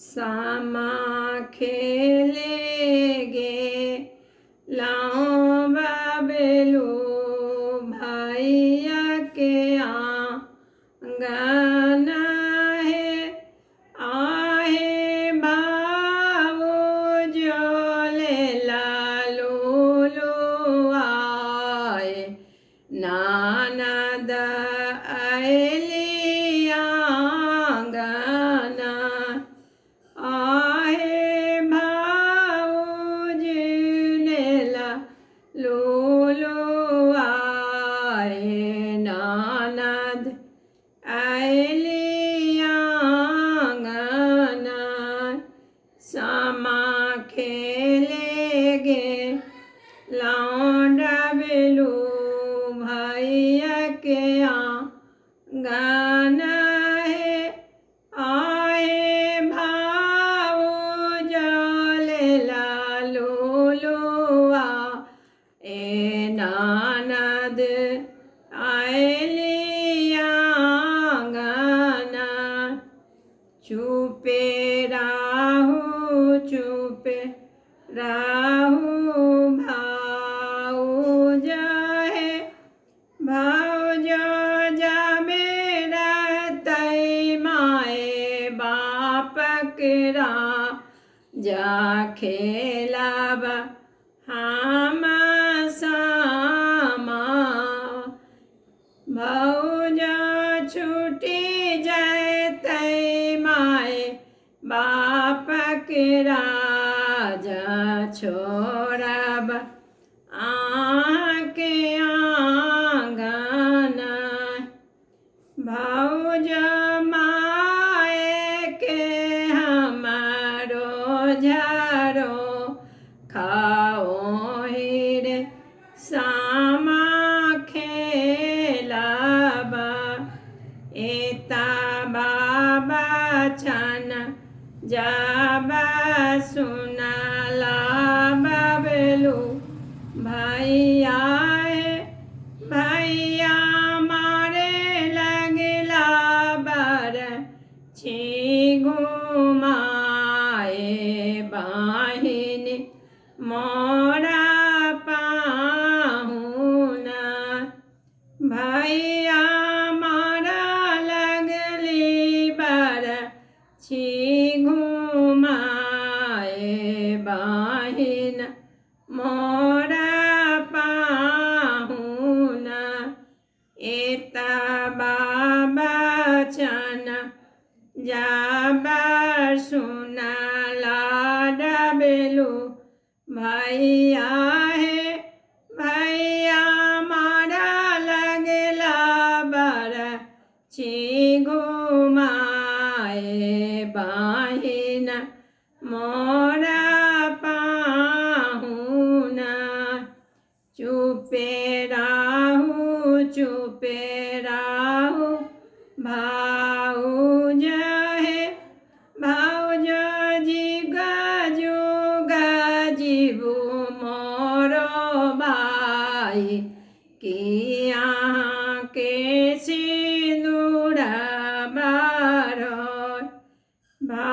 सामा खेले गे लाओ बाबेलू भैया के आंगन है आहे बाबू जोले लालू आए नानद अली आंगन आहे भाऊजी लेला लूलू आए नानद अली आंगन सामा खेले गे लौंडा बेलू भैया के आंगन है आए भाऊ जोले लालू ए नानद अली आंगन चुपे राहू भाऊज है भाऊज जा मेरा तई माए बाप करा जा खेलाब हम सामा भाऊज छूटी जाए तई माए बाप करा जा छोड़ब के आंगन भाऊज माए के हमारो झारो खाओ रे सामा खेलाब एता बाबा छन जाबा सुनला बाबेलू भैया भैया मारे लगला बर छी घुमाए बाहिन मोरा पाहुना भैया मारा लगली बर छी घुमाए बाहिन मोरा पाहुना एता बाबा छन जाबर सुनला डबेलू भैया भैया मारा लगला बर छी घुमाए बाहिन मोरा पाहुना चुपे राहू भाऊज है भाऊज जी गाजू गाजीबू मोरो भाई किया के सिंदूरा बारो भा